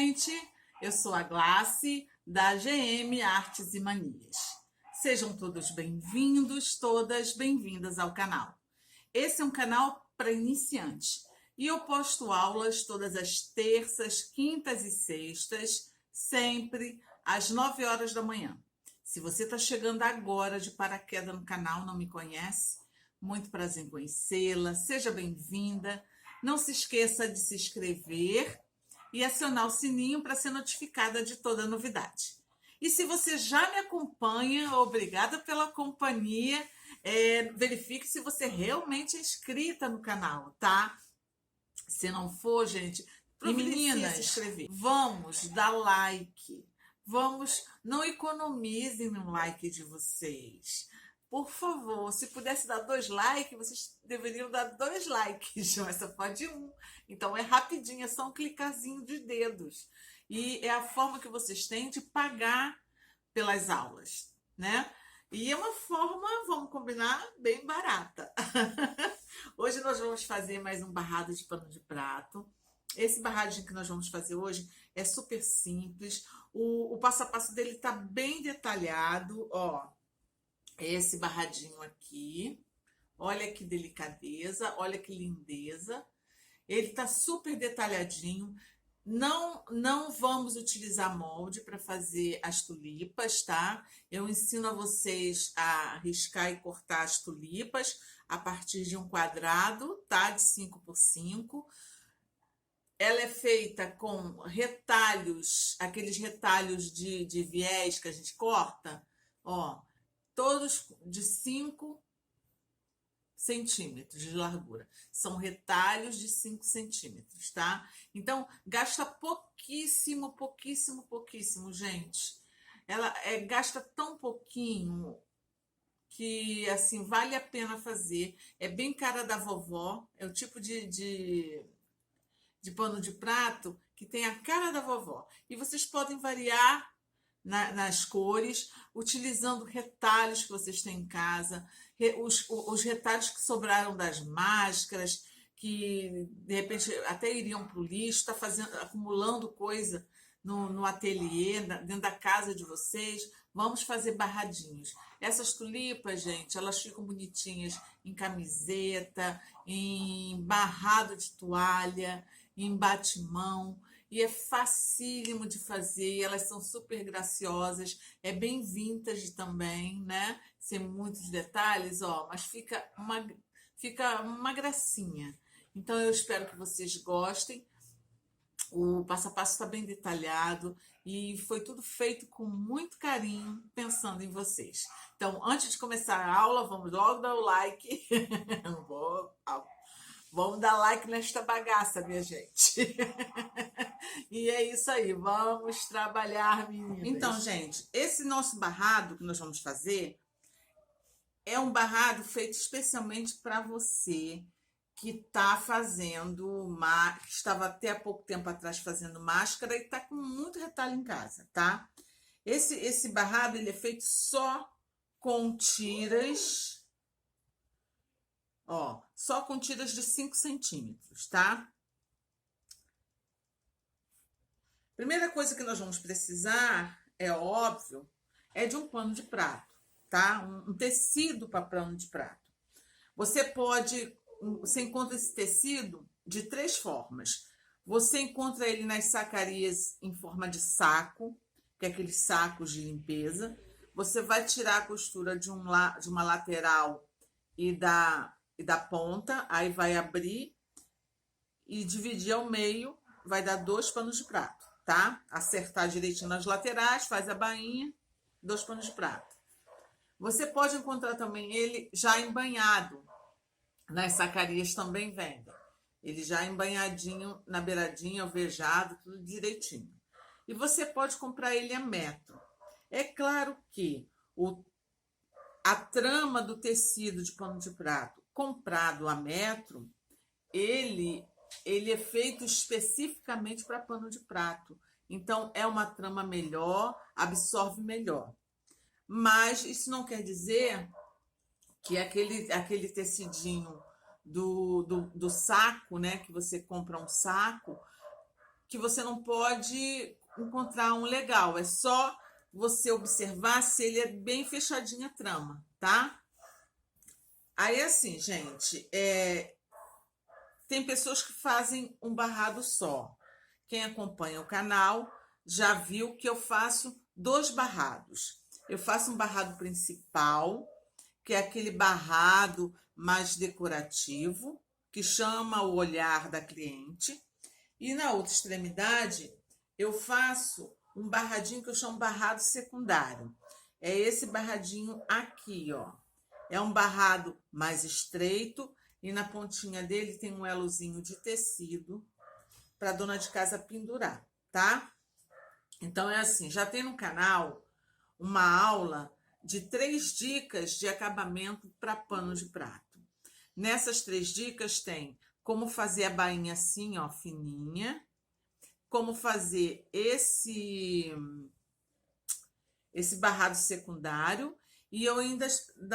gente! Eu sou a Glace, da GM Artes e Manias. Sejam todos bem-vindos, todas bem-vindas ao canal. Esse é um canal para iniciantes e eu posto aulas todas as terças, quintas e sextas, sempre às 9 horas da manhã. Se você está chegando agora de paraquedas no canal, não me conhece, muito prazer em conhecê-la, seja bem-vinda. Não se esqueça de se inscrever e acionar o sininho para ser notificada de toda novidade. E se você já me acompanha, obrigada pela companhia, verifique se você realmente é inscrita no canal, tá? Se não for, gente, e meninas, se inscrever. Vamos dar like, não economizem no like de vocês. Por favor, se pudesse dar 2 likes, vocês deveriam dar 2 likes, mas só pode 1. Então é rapidinho, é só um clicarzinho de dedos. E é a forma que vocês têm de pagar pelas aulas, né? E é uma forma, vamos combinar, bem barata. Hoje nós vamos fazer mais um barrado de pano de prato. Esse barradinho que nós vamos fazer hoje é super simples. O passo a passo dele tá bem detalhado, ó. Esse barradinho aqui, olha que delicadeza, olha que lindeza. Ele tá super detalhadinho. Não vamos utilizar molde para fazer as tulipas, tá? Eu ensino a vocês a riscar e cortar as tulipas a partir de um quadrado, tá? De 5 por 5. Ela é feita com retalhos, aqueles retalhos de viés que a gente corta, ó, todos de 5 centímetros de largura. São retalhos de 5 centímetros, tá? Então, gasta pouquíssimo, gente. Ela gasta tão pouquinho que, assim, vale a pena fazer. É bem cara da vovó, é o tipo de pano de prato que tem a cara da vovó. E vocês podem variar nas cores, utilizando retalhos que vocês têm em casa, os retalhos que sobraram das máscaras, que de repente até iriam para o lixo, está acumulando coisa no ateliê, dentro da casa de vocês. Vamos fazer barradinhos. Essas tulipas, gente, elas ficam bonitinhas em camiseta, em barrado de toalha, em batimão. E é facílimo de fazer, elas são super graciosas, é bem vintage também, né? Sem muitos detalhes, ó, mas fica uma gracinha. Então eu espero que vocês gostem. O passo a passo está bem detalhado e foi tudo feito com muito carinho, pensando em vocês. Então, antes de começar a aula, vamos logo dar o like. Vamos dar like nesta bagaça, minha gente. E é isso aí, vamos trabalhar, meninas. Então, gente, esse nosso barrado que nós vamos fazer é um barrado feito especialmente para você que está fazendo, que estava até há pouco tempo atrás fazendo máscara e está com muito retalho em casa, tá? Esse barrado, ele é feito só com tiras, ó, só com tiras de 5 centímetros, tá? Primeira coisa que nós vamos precisar, é óbvio, é de um pano de prato, tá? Um tecido para pano de prato. Você encontra esse tecido de 3 formas. Você encontra ele nas sacarias em forma de saco, que é aqueles sacos de limpeza. Você vai tirar a costura de uma lateral e da ponta, aí vai abrir e dividir ao meio, vai dar 2 panos de prato, tá? Acertar direitinho nas laterais, faz a bainha, 2 panos de prato. Você pode encontrar também ele já embanhado, nas sacarias também vendem. Ele já embanhadinho na beiradinha, alvejado, tudo direitinho. E você pode comprar ele a metro. É claro que a trama do tecido de pano de prato comprado a metro, ele é feito especificamente para pano de prato. Então, é uma trama melhor, absorve melhor. Mas isso não quer dizer que aquele tecidinho do saco, né? Que você compra um saco, que você não pode encontrar um legal. É só você observar se ele é bem fechadinho a trama, tá? Aí, assim, gente, tem pessoas que fazem um barrado só. Quem acompanha o canal já viu que eu faço 2 barrados. Eu faço um barrado principal, que é aquele barrado mais decorativo, que chama o olhar da cliente. E na outra extremidade, eu faço um barradinho que eu chamo barrado secundário. É esse barradinho aqui, ó. É um barrado mais estreito e na pontinha dele tem um elozinho de tecido para a dona de casa pendurar, tá? Então é assim, já tem no canal uma aula de 3 dicas de acabamento para pano de prato. Nessas 3 dicas tem como fazer a bainha assim, ó, fininha, como fazer esse barrado secundário, e eu ainda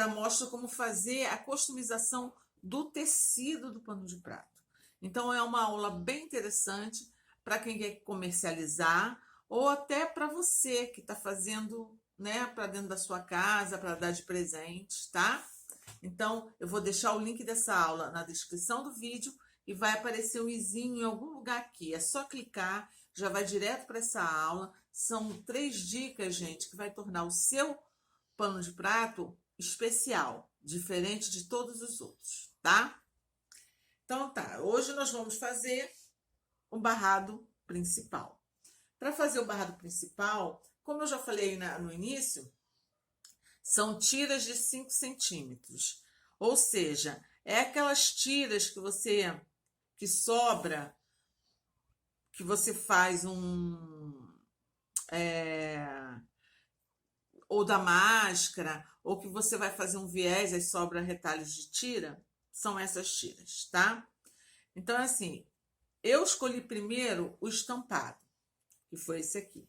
mostro como fazer a customização do tecido do pano de prato. Então é uma aula bem interessante para quem quer comercializar ou até para você que está fazendo, né, para dentro da sua casa, para dar de presente, tá? Então eu vou deixar o link dessa aula na descrição do vídeo e vai aparecer o izinho em algum lugar aqui. É só clicar, já vai direto para essa aula. São 3 dicas, gente, que vai tornar o seu pano de prato especial, diferente de todos os outros, tá? Então tá, hoje nós vamos fazer o barrado principal. Para fazer o barrado principal, como eu já falei no início, são tiras de 5 centímetros. Ou seja, é aquelas tiras que sobra, que você faz ou da máscara, ou que você vai fazer um viés e sobra retalhos de tira, são essas tiras, tá? Então, assim, eu escolhi primeiro o estampado, que foi esse aqui.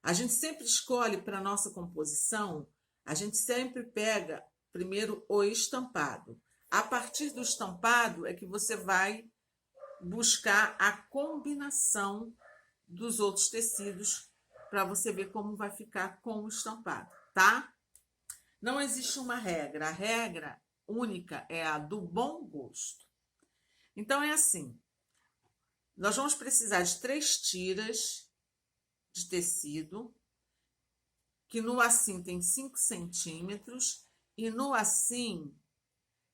A gente sempre escolhe para nossa composição, a gente sempre pega primeiro o estampado. A partir do estampado é que você vai buscar a combinação dos outros tecidos para você ver como vai ficar com o estampado, tá? Não existe uma regra. A regra única é a do bom gosto. Então é assim. Nós vamos precisar de 3 tiras de tecido, que no assim tem 5 centímetros e no assim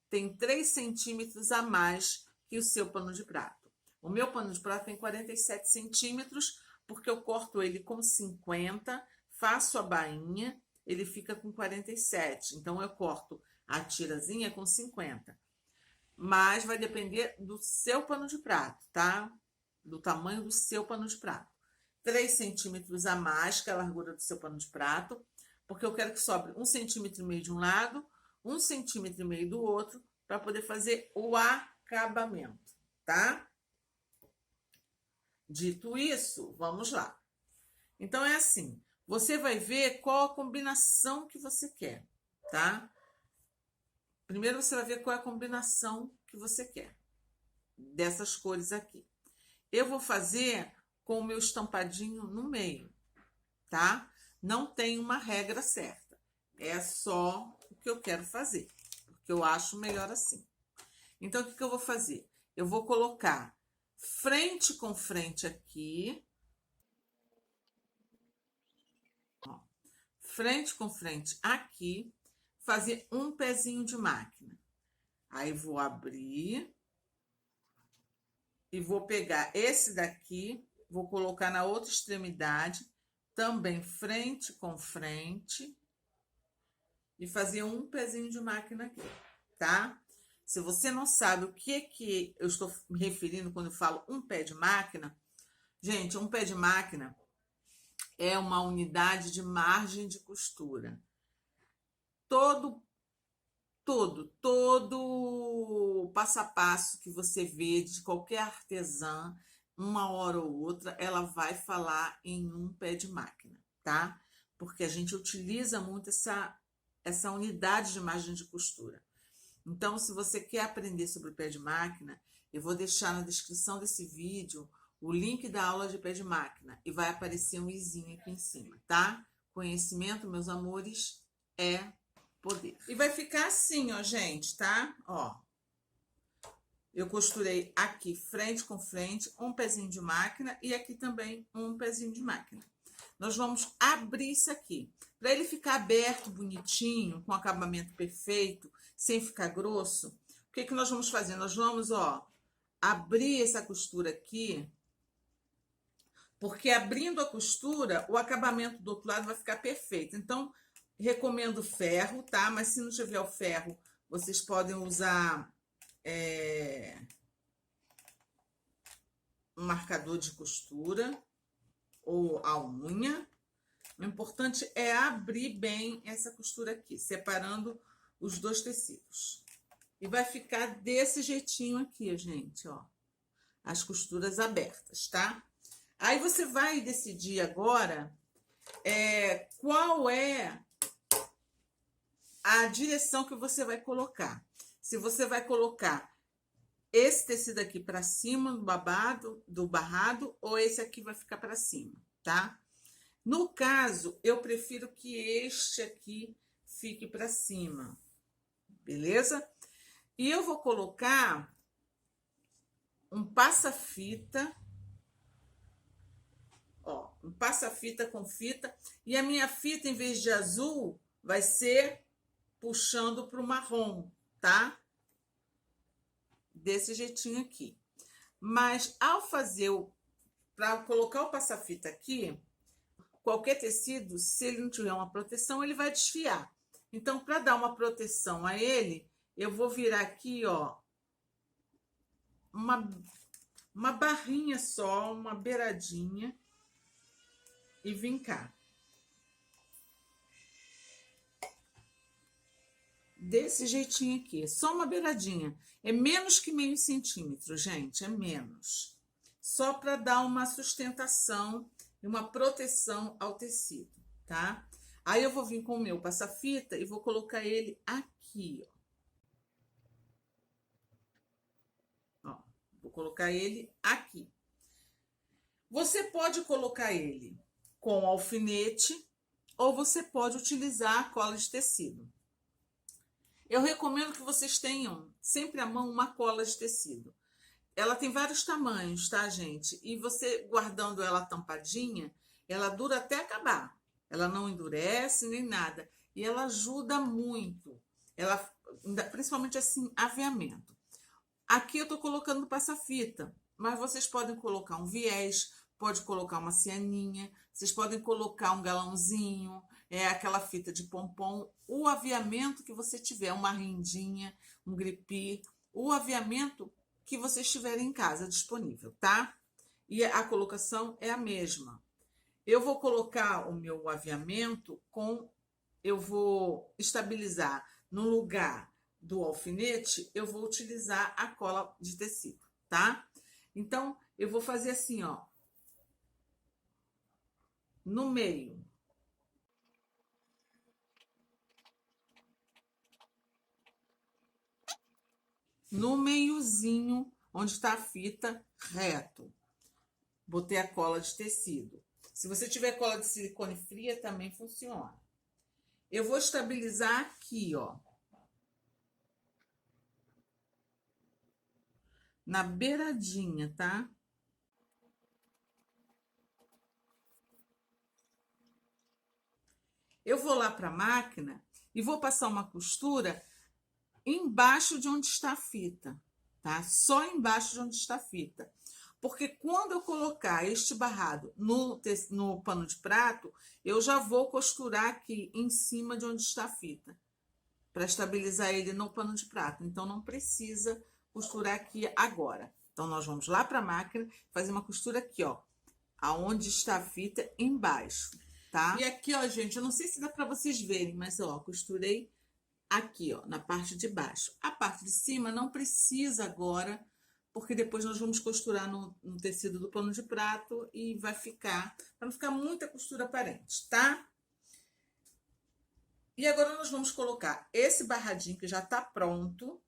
tem 3 centímetros a mais que o seu pano de prato. O meu pano de prato tem 47 centímetros, porque eu corto ele com 50, faço a bainha, ele fica com 47. Então, eu corto a tirazinha com 50. Mas vai depender do seu pano de prato, tá? Do tamanho do seu pano de prato. 3 centímetros a mais que a largura do seu pano de prato, porque eu quero que sobre 1,5 centímetro de um lado, 1,5 centímetro do outro, para poder fazer o acabamento, tá? Dito isso, vamos lá. Então, é assim, você vai ver qual a combinação que você quer, tá? Primeiro você vai ver qual é a combinação que você quer dessas cores aqui. Eu vou fazer com o meu estampadinho no meio, tá? Não tem uma regra certa. É só o que eu quero fazer, porque eu acho melhor assim. Então, o que eu vou fazer? Eu vou colocar frente com frente aqui. Ó, frente com frente aqui. Fazer um pezinho de máquina. Aí, vou abrir. E vou pegar esse daqui. Vou colocar na outra extremidade. Também frente com frente. E fazer um pezinho de máquina aqui, tá? Se você não sabe o que eu estou me referindo quando eu falo um pé de máquina, gente, um pé de máquina é uma unidade de margem de costura. Todo passo a passo que você vê de qualquer artesã, uma hora ou outra, ela vai falar em um pé de máquina, tá? Porque a gente utiliza muito essa unidade de margem de costura. Então, se você quer aprender sobre o pé de máquina, eu vou deixar na descrição desse vídeo o link da aula de pé de máquina e vai aparecer um izinho aqui em cima, tá? Conhecimento, meus amores, é poder. E vai ficar assim, ó, gente, tá? Ó. Eu costurei aqui frente com frente, um pezinho de máquina e aqui também um pezinho de máquina. Nós vamos abrir isso aqui. Para ele ficar aberto, bonitinho, com acabamento perfeito, sem ficar grosso, o que nós vamos fazer? Nós vamos, ó, abrir essa costura aqui, porque abrindo a costura, o acabamento do outro lado vai ficar perfeito. Então, recomendo ferro, tá? Mas se não tiver o ferro, vocês podem usar um marcador de costura ou a unha. O importante é abrir bem essa costura aqui, separando os dois tecidos. E vai ficar desse jeitinho aqui, gente, ó. As costuras abertas, tá? Aí você vai decidir agora qual é a direção que você vai colocar. Se você vai colocar esse tecido aqui para cima do barrado, ou esse aqui vai ficar para cima, tá? No caso, eu prefiro que este aqui fique para cima, beleza? E eu vou colocar um passa-fita, ó, um passa-fita com fita, e a minha fita, em vez de azul, vai ser puxando para o marrom, tá? Desse jeitinho aqui. Mas ao fazer para colocar o passa-fita aqui, qualquer tecido, se ele não tiver uma proteção, ele vai desfiar. Então, para dar uma proteção a ele, eu vou virar aqui, ó, uma barrinha só, uma beiradinha, e vincar. Desse jeitinho aqui, só uma beiradinha. É menos que meio centímetro, gente, é menos. Só para dar uma sustentação e uma proteção ao tecido, tá? Aí eu vou vir com o meu passa-fita e vou colocar ele aqui, ó. Vou colocar ele aqui. Você pode colocar ele com alfinete ou você pode utilizar a cola de tecido. Eu recomendo que vocês tenham sempre à mão uma cola de tecido. Ela tem vários tamanhos, tá, gente? E você guardando ela tampadinha, ela dura até acabar. Ela não endurece nem nada. E ela ajuda muito. Ela, principalmente assim, aviamento. Aqui eu tô colocando passa-fita, mas vocês podem colocar um viés, pode colocar uma cianinha, vocês podem colocar um galãozinho, aquela fita de pompom, o aviamento que você tiver, uma rendinha, um gripe, o aviamento que vocês tiverem em casa disponível, tá? E a colocação é a mesma. Eu vou colocar o meu aviamento eu vou estabilizar no lugar do alfinete, eu vou utilizar a cola de tecido, tá? Então, eu vou fazer assim, ó, no meio. No meiozinho, onde está a fita, reto. Botei a cola de tecido. Se você tiver cola de silicone fria, também funciona. Eu vou estabilizar aqui, ó. Na beiradinha, tá? Eu vou lá para a máquina e vou passar uma costura embaixo de onde está a fita, tá? Só embaixo de onde está a fita. Porque quando eu colocar este barrado no pano de prato, eu já vou costurar aqui em cima de onde está a fita, para estabilizar ele no pano de prato. Então, não precisa costurar aqui agora. Então, nós vamos lá para a máquina, fazer uma costura aqui, ó, aonde está a fita, embaixo, tá? E aqui, ó, gente, eu não sei se dá para vocês verem, mas, ó, costurei aqui, ó, na parte de baixo. A parte de cima não precisa agora, porque depois nós vamos costurar no tecido do pano de prato e vai ficar, para não ficar muita costura aparente, tá? E agora nós vamos colocar esse barradinho que já tá pronto.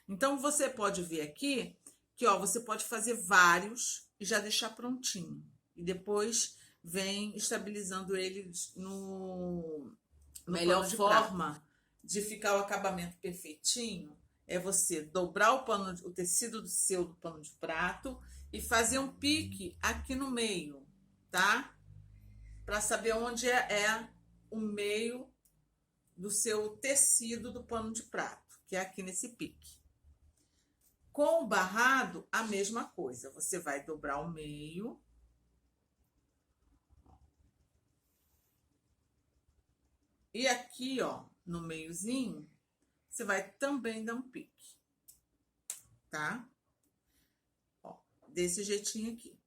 Então, você pode ver aqui que, ó, você pode fazer vários e já deixar prontinho. E depois vem estabilizando eles no melhor forma de ficar o acabamento perfeitinho é você dobrar o tecido do pano de prato e fazer um pique aqui no meio, tá? Para saber onde é o meio do seu tecido do pano de prato, que é aqui nesse pique. Com o barrado, a mesma coisa. Você vai dobrar o meio. E aqui, ó, no meiozinho, você vai também dar um pique, tá? Ó, desse jeitinho aqui.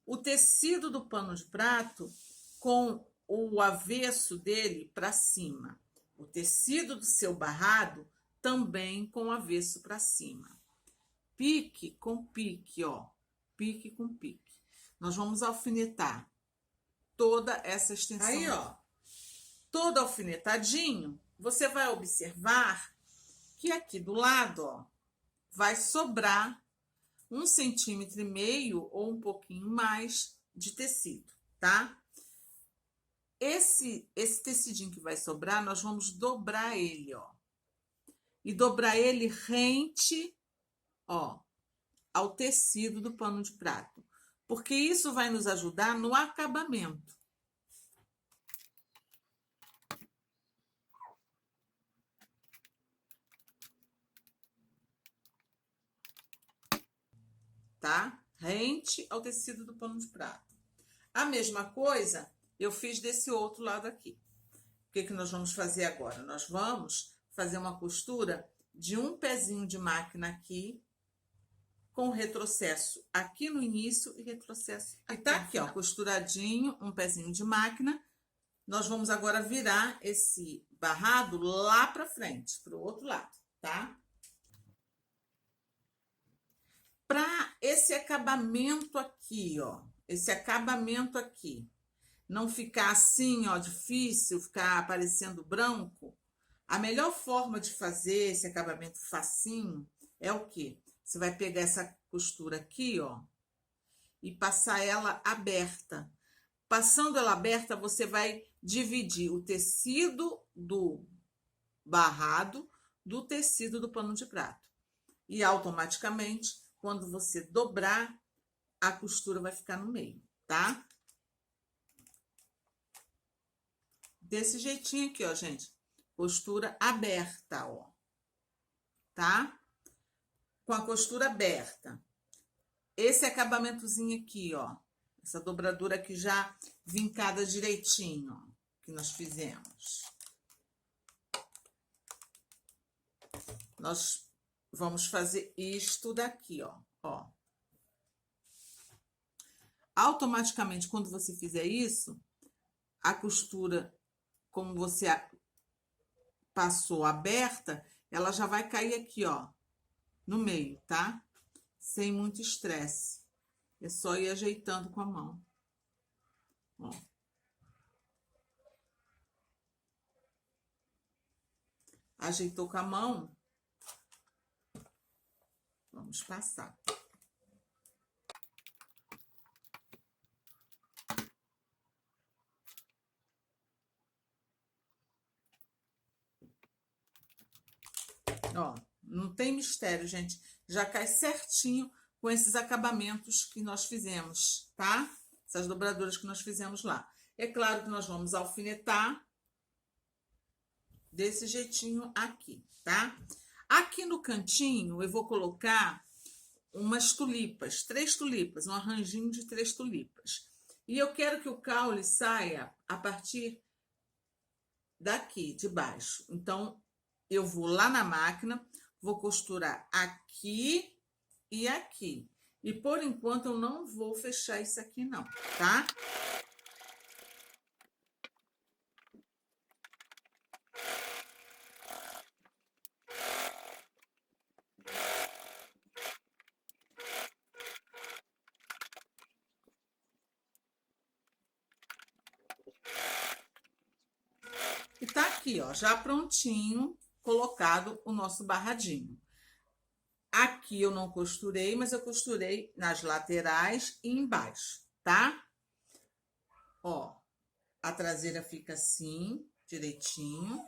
O tecido do pano de prato com o avesso dele para cima. O tecido do seu barrado também com o avesso para cima. Pique com pique, ó. Pique com pique. Nós vamos alfinetar toda essa extensão. Aí, ó, todo alfinetadinho, você vai observar que aqui do lado, ó, vai sobrar 1,5 centímetro ou um pouquinho mais de tecido, tá? Esse tecidinho que vai sobrar, nós vamos dobrar ele, ó. E dobrar ele rente, ó, ao tecido do pano de prato. Porque isso vai nos ajudar no acabamento. Tá? Rente ao tecido do pano de prato. A mesma coisa eu fiz desse outro lado aqui. O que nós vamos fazer agora? Nós vamos fazer uma costura de um pezinho de máquina aqui, com retrocesso aqui no início e retrocesso aqui. E tá aqui, ó, costuradinho, um pezinho de máquina. Nós vamos agora virar esse barrado lá pra frente, pro outro lado, tá? Para esse acabamento aqui, ó, esse acabamento aqui não ficar assim, ó, difícil, ficar aparecendo branco, a melhor forma de fazer esse acabamento facinho é o quê? Você vai pegar essa costura aqui, ó, e passar ela aberta. Passando ela aberta, você vai dividir o tecido do barrado do tecido do pano de prato. E automaticamente, quando você dobrar, a costura vai ficar no meio, tá? Desse jeitinho aqui, ó, gente. Costura aberta, ó. Tá? Com a costura aberta. Esse acabamentozinho aqui, ó. Essa dobradura aqui já vincada direitinho, ó, que nós fizemos. Nós vamos fazer isto daqui, ó. Ó. Automaticamente, quando você fizer isso, a costura, como você passou aberta, ela já vai cair aqui, ó, no meio, tá? Sem muito estresse. É só ir ajeitando com a mão. Ó. Ajeitou com a mão. Vamos passar. Ó, não tem mistério, gente. Já cai certinho com esses acabamentos que nós fizemos, tá? Essas dobraduras que nós fizemos lá. É claro que nós vamos alfinetar desse jeitinho aqui, tá? Aqui no cantinho eu vou colocar umas tulipas, 3 tulipas, um arranjinho de 3 tulipas. E eu quero que o caule saia a partir daqui, de baixo. Então, eu vou lá na máquina, vou costurar aqui e aqui. E por enquanto eu não vou fechar isso aqui não, tá? E tá aqui, ó, já prontinho, colocado o nosso barradinho. Aqui eu não costurei, mas eu costurei nas laterais e embaixo, tá? Ó, a traseira fica assim, direitinho.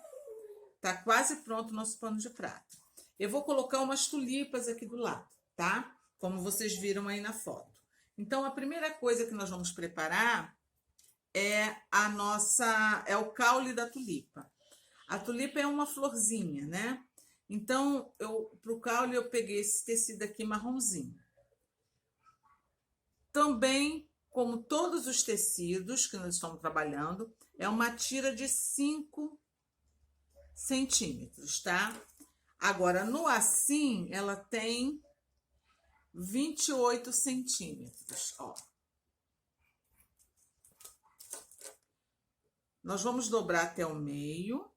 Tá quase pronto o nosso pano de prato. Eu vou colocar umas tulipas aqui do lado, tá? Como vocês viram aí na foto. Então, a primeira coisa que nós vamos preparar é é o caule da tulipa. A tulipa é uma florzinha, né? Então, para o caule eu peguei esse tecido aqui marronzinho. Também, como todos os tecidos que nós estamos trabalhando, é uma tira de 5 centímetros, tá? Agora, no assim, ela tem 28 centímetros, ó. Nós vamos dobrar até o meio.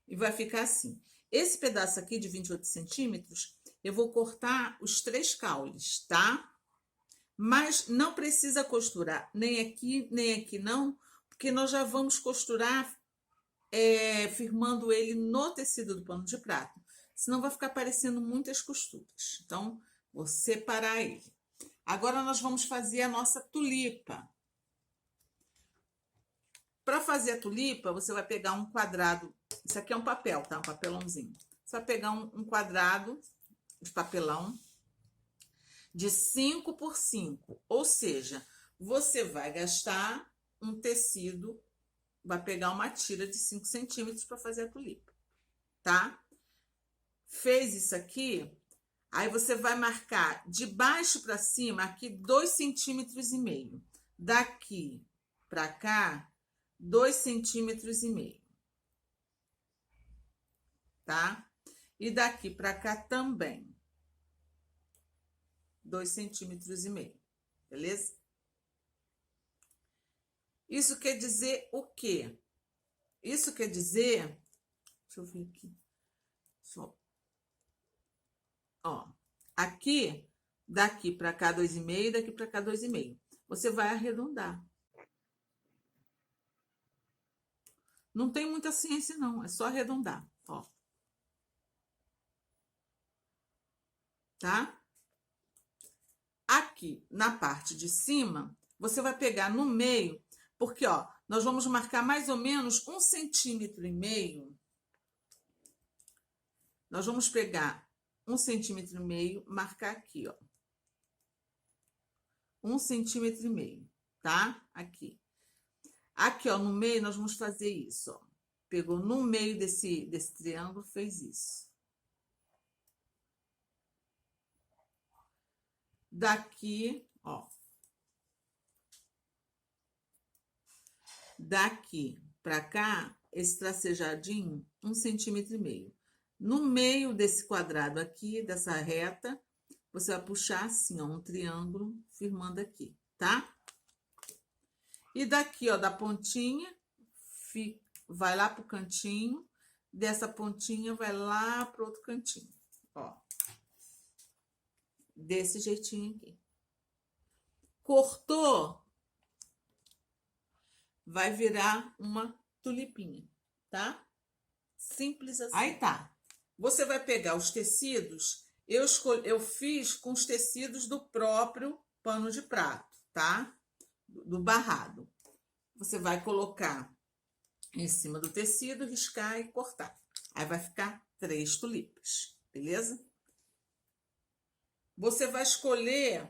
E vai ficar assim. Esse pedaço aqui de 28 centímetros, eu vou cortar os 3 caules, tá? Mas não precisa costurar nem aqui não, porque nós já vamos costurar firmando ele no tecido do pano de prato. Senão vai ficar parecendo muitas costuras. Então, vou separar ele. Agora nós vamos fazer a nossa tulipa. Para fazer a tulipa, você vai pegar um quadrado. Isso aqui é um papel, tá? Um papelãozinho. Você vai pegar um quadrado de papelão de 5 por 5. Ou seja, você vai gastar um tecido, vai pegar uma tira de 5 centímetros para fazer a tulipa, tá? Fez isso aqui, aí você vai marcar de baixo para cima aqui 2,5 centímetros. Daqui para cá, 2,5 centímetros. Tá? E daqui para cá também. 2,5 centímetros. Beleza? Isso quer dizer o quê? Isso quer dizer... Deixa eu ver aqui. Ó, aqui, daqui para cá 2,5, daqui para cá 2,5. Você vai arredondar. Não tem muita ciência, não. É só arredondar, ó. Tá? Aqui, na parte de cima, você vai pegar no meio, porque, ó, nós vamos marcar mais ou menos 1,5 centímetros. Nós vamos pegar 1,5 centímetros, marcar aqui, ó. 1,5 centímetros, tá? Aqui. Aqui, ó, no meio, nós vamos fazer isso, ó. Pegou no meio desse triângulo, fez isso. Daqui, ó. Daqui para cá, esse tracejadinho, 1,5 centímetros. No meio desse quadrado aqui, dessa reta, você vai puxar assim, ó, um triângulo, firmando aqui, tá? E daqui, ó, da pontinha, vai lá pro cantinho, dessa pontinha vai lá pro outro cantinho, ó. Desse jeitinho aqui. Cortou, vai virar uma tulipinha, tá? Simples assim. Aí tá. Você vai pegar os tecidos, eu fiz com os tecidos do próprio pano de prato, tá? Do barrado. Você vai colocar em cima do tecido, riscar e cortar. Aí vai ficar 3 tulipas, beleza? Você vai escolher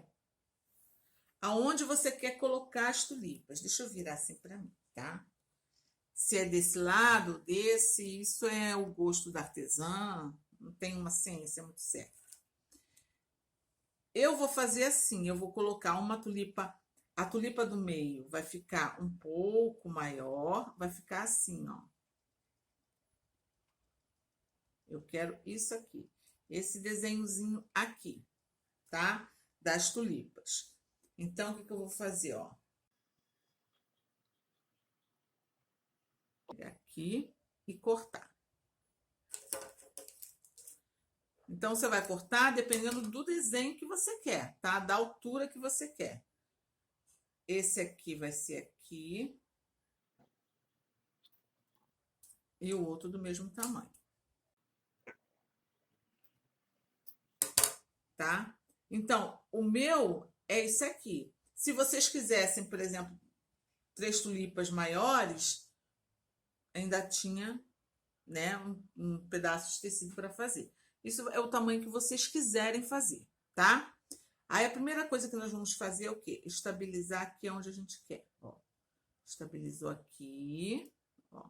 aonde você quer colocar as tulipas. Deixa eu virar assim para mim, tá? Se é desse lado, desse, isso é o gosto da artesã, não tem uma ciência muito certa. Eu vou fazer assim, eu vou colocar uma tulipa, a tulipa do meio vai ficar um pouco maior, vai ficar assim, ó. Eu quero isso aqui, esse desenhozinho aqui, tá? Das tulipas. Então, o que eu vou fazer, ó? Pegar aqui e cortar. Então, você vai cortar dependendo do desenho que você quer, tá? Da altura que você quer. esse aqui vai ser aqui. E o outro do mesmo tamanho. Tá? Então, o meu é esse aqui. Se vocês quisessem, por exemplo, 3 tulipas maiores, ainda tinha, né, um pedaço de tecido para fazer. Isso é o tamanho que vocês quiserem fazer, tá? Aí a primeira coisa que nós vamos fazer é o quê? Estabilizar aqui onde a gente quer. Ó, estabilizou aqui, ó.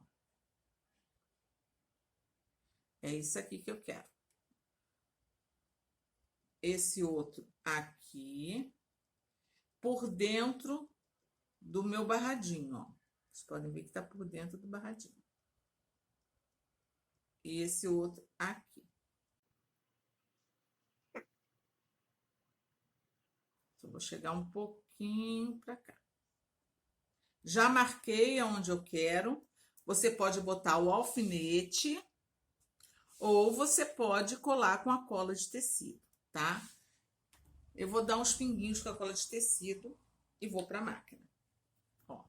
É isso aqui que eu quero. Esse outro aqui, por dentro do meu barradinho, ó. Vocês podem ver que tá por dentro do barradinho. E esse outro aqui. Eu vou chegar um pouquinho para cá. Já marquei aonde eu quero. Você pode botar o alfinete ou você pode colar com a cola de tecido, tá? Eu vou dar uns pinguinhos com a cola de tecido e vou para a máquina. Ó.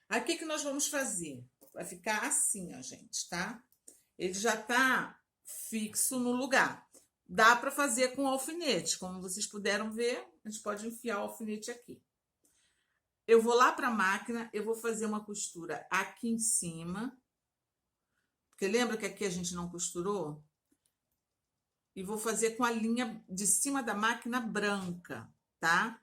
Aí o que nós vamos fazer? Vai ficar assim, ó, gente, tá? Ele já tá fixo no lugar. Dá para fazer com alfinete, como vocês puderam ver, a gente pode enfiar o alfinete aqui. Eu vou lá para a máquina, eu vou fazer uma costura aqui em cima, porque lembra que aqui a gente não costurou? E vou fazer com a linha de cima da máquina branca, tá?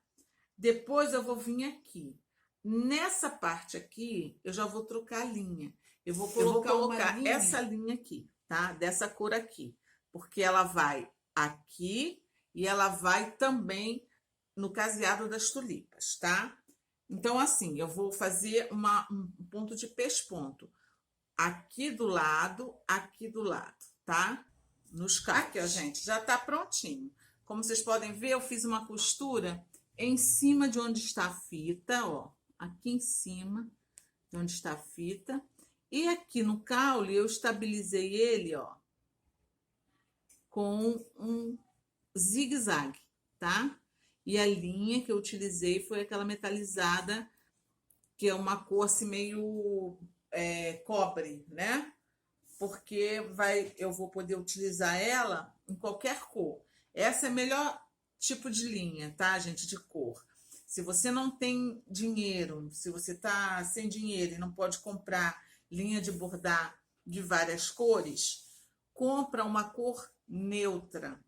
Depois eu vou vir aqui. Nessa parte aqui, eu já vou trocar a linha. Eu vou colocar essa linha aqui, tá? Dessa cor aqui, porque ela vai aqui e ela vai também no caseado das tulipas, tá? Então, assim, eu vou fazer um ponto de pesponto aqui do lado, tá? Nos cacos. Aqui, ó, gente, já tá prontinho. Como vocês podem ver, eu fiz uma costura em cima de onde está a fita, ó. Aqui em cima de onde está a fita. E aqui no caule, eu estabilizei ele, ó, com um zigue-zague, tá? E a linha que eu utilizei foi aquela metalizada, que é uma cor assim meio cobre, né? Porque eu vou poder utilizar ela em qualquer cor. Essa é o melhor tipo de linha, tá, gente? De cor. Se você não tem dinheiro, se você tá sem dinheiro e não pode comprar linha de bordar de várias cores, compra uma cor neutra.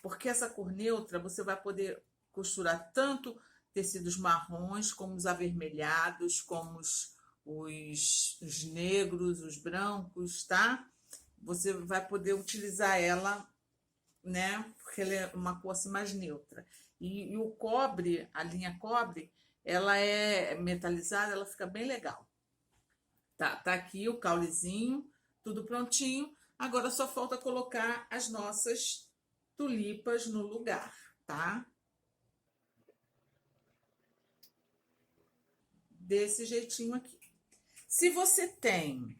Porque essa cor neutra você vai poder costurar tanto tecidos marrons, como os avermelhados, como os negros, os brancos, tá? Você vai poder utilizar ela, né? Porque ela é uma cor assim mais neutra. E o cobre, a linha cobre, ela é metalizada, ela fica bem legal. Tá aqui o caulezinho, tudo prontinho. Agora só falta colocar as nossas tulipas no lugar, tá? Desse jeitinho aqui. Se você tem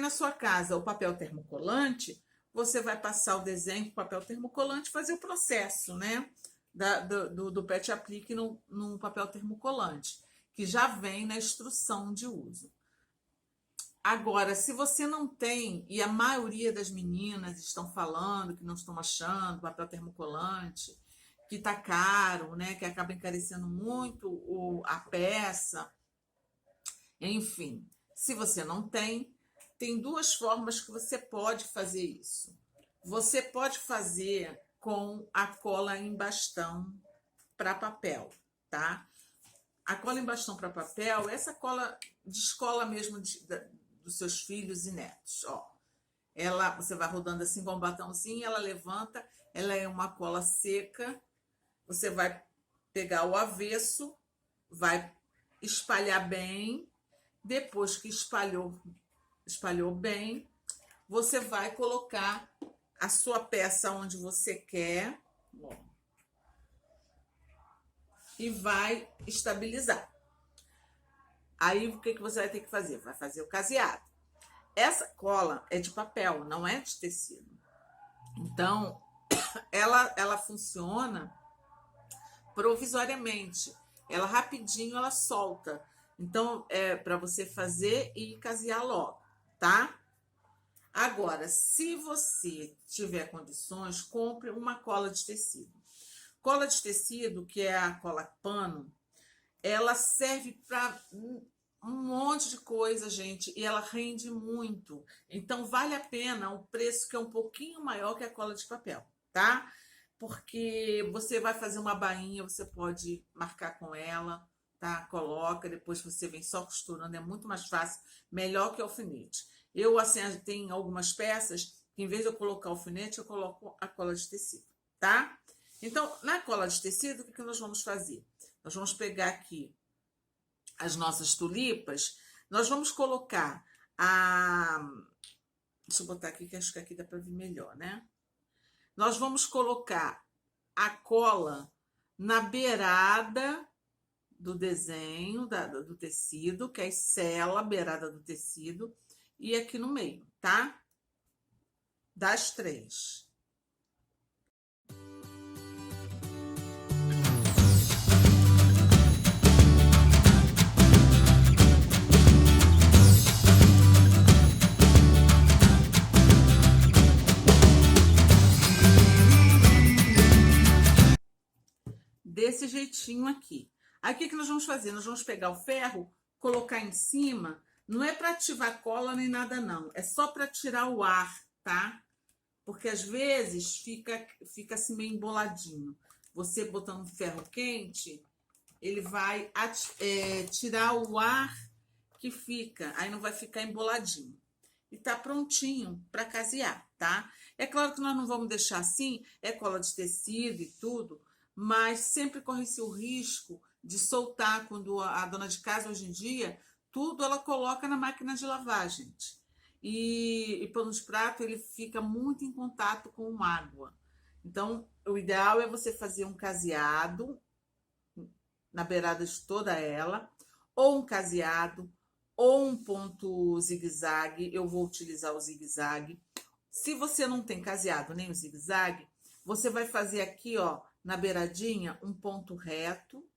na sua casa o papel termocolante, você vai passar o desenho com papel termocolante, fazer o processo, né? Do pet aplique no papel termocolante, que já vem na instrução de uso. Agora, se você não tem, e a maioria das meninas estão falando que não estão achando papel termocolante, que tá caro, né? Que acaba encarecendo muito a peça. Enfim, se você não tem, tem duas formas que você pode fazer isso. Você pode fazer com a cola em bastão para papel, tá? A cola em bastão para papel, essa cola de escola mesmo dos seus filhos e netos, ó. Você vai rodando assim com um batãozinho, ela levanta, ela é uma cola seca. Você vai pegar o avesso, vai espalhar bem. Depois que espalhou bem, você vai colocar a sua peça onde você quer, ó, e vai estabilizar. Aí, o que você vai ter que fazer? Vai fazer o caseado. Essa cola é de papel, não é de tecido. Então, ela funciona provisoriamente. Ela rapidinho, ela solta. Então, é para você fazer e casear logo, tá? Agora, se você tiver condições, compre uma cola de tecido. Cola de tecido, que é a cola pano, ela serve para um monte de coisa, gente, e ela rende muito. Então, vale a pena o preço que é um pouquinho maior que a cola de papel, tá? Porque você vai fazer uma bainha, você pode marcar com ela, tá? Coloca, depois você vem só costurando, é muito mais fácil, melhor que alfinete. Eu, assim, tenho algumas peças que, em vez de eu colocar alfinete, eu coloco a cola de tecido, tá? Então, na cola de tecido, o que nós vamos fazer? Nós vamos pegar aqui as nossas tulipas, nós vamos colocar a... Deixa eu botar aqui, que acho que aqui dá para ver melhor, né? Nós vamos colocar a cola na beirada do desenho, do tecido, que é sela, a beirada do tecido, e aqui no meio, tá? Das três. Desse jeitinho aqui. Aí o que nós vamos fazer? Nós vamos pegar o ferro, colocar em cima. Não é para ativar cola nem nada, não. É só para tirar o ar, tá? Porque às vezes fica assim meio emboladinho. Você botando ferro quente, ele vai tirar o ar que fica. Aí não vai ficar emboladinho. E tá prontinho para casear, tá? É claro que nós não vamos deixar assim, é cola de tecido e tudo, mas sempre corre-se o risco de soltar quando a dona de casa, hoje em dia, tudo ela coloca na máquina de lavar, gente. E pano de prato, ele fica muito em contato com água. Então, o ideal é você fazer um caseado na beirada de toda ela, ou um caseado, ou um ponto zigue-zague. Eu vou utilizar o zigue-zague. Se você não tem caseado nem o zigue-zague, você vai fazer aqui, ó, na beiradinha, um ponto reto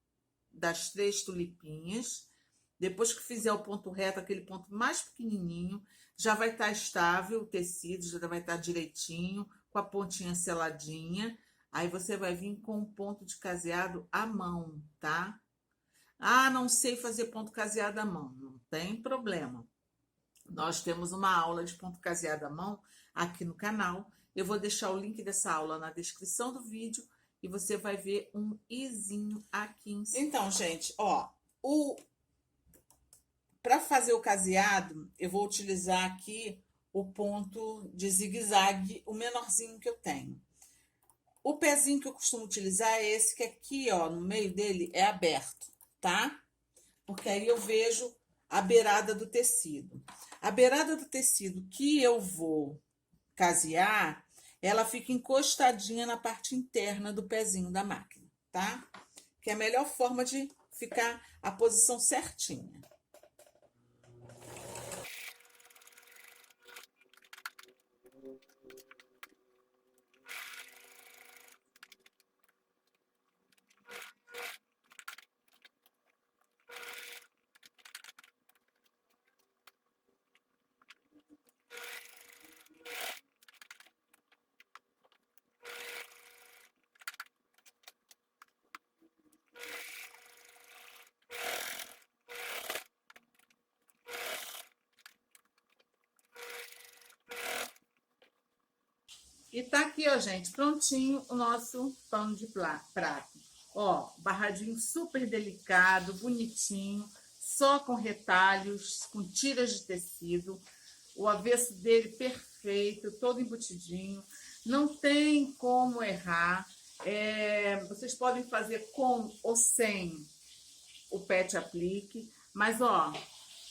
das três tulipinhas. Depois que fizer o ponto reto, aquele ponto mais pequenininho, já vai estar estável o tecido, já vai estar direitinho, com a pontinha seladinha. Aí você vai vir com um ponto de caseado à mão, tá? Ah, não sei fazer ponto caseado à mão. Não tem problema. Nós temos uma aula de ponto caseado à mão aqui no canal. Eu vou deixar o link dessa aula na descrição do vídeo e você vai ver um izinho aqui em cima. Então, gente, ó, para fazer o caseado, eu vou utilizar aqui o ponto de zigue-zague, o menorzinho que eu tenho. O pezinho que eu costumo utilizar é esse que aqui, ó, no meio dele é aberto, tá? Porque aí eu vejo a beirada do tecido. A beirada do tecido que eu vou casear, ela fica encostadinha na parte interna do pezinho da máquina, tá? Que é a melhor forma de ficar a posição certinha. E tá aqui, ó, gente, prontinho o nosso pano de prato. Ó, barradinho super delicado, bonitinho, só com retalhos, com tiras de tecido. O avesso dele perfeito, todo embutidinho. Não tem como errar. Vocês podem fazer com ou sem o pet aplique, mas ó,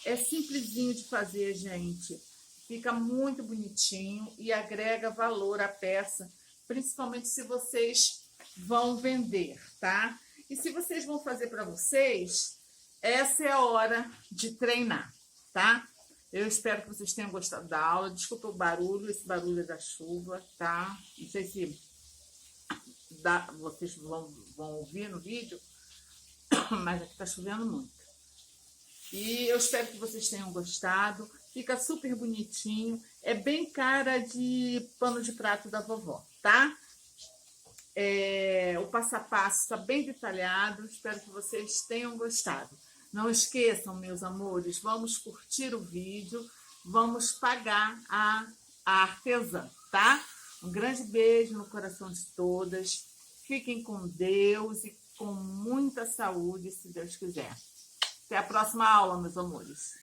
é simplesinho de fazer, gente. Fica muito bonitinho e agrega valor à peça, principalmente se vocês vão vender, tá? E se vocês vão fazer para vocês, essa é a hora de treinar, tá? Eu espero que vocês tenham gostado da aula. Desculpa o barulho, esse barulho é da chuva, tá? Não sei se vocês vão ouvir no vídeo, mas aqui tá chovendo muito. E eu espero que vocês tenham gostado. Fica super bonitinho. É bem cara de pano de prato da vovó, tá? O passo a passo está bem detalhado. Espero que vocês tenham gostado. Não esqueçam, meus amores, vamos curtir o vídeo. Vamos pagar a artesã, tá? Um grande beijo no coração de todas. Fiquem com Deus e com muita saúde, se Deus quiser. Até a próxima aula, meus amores.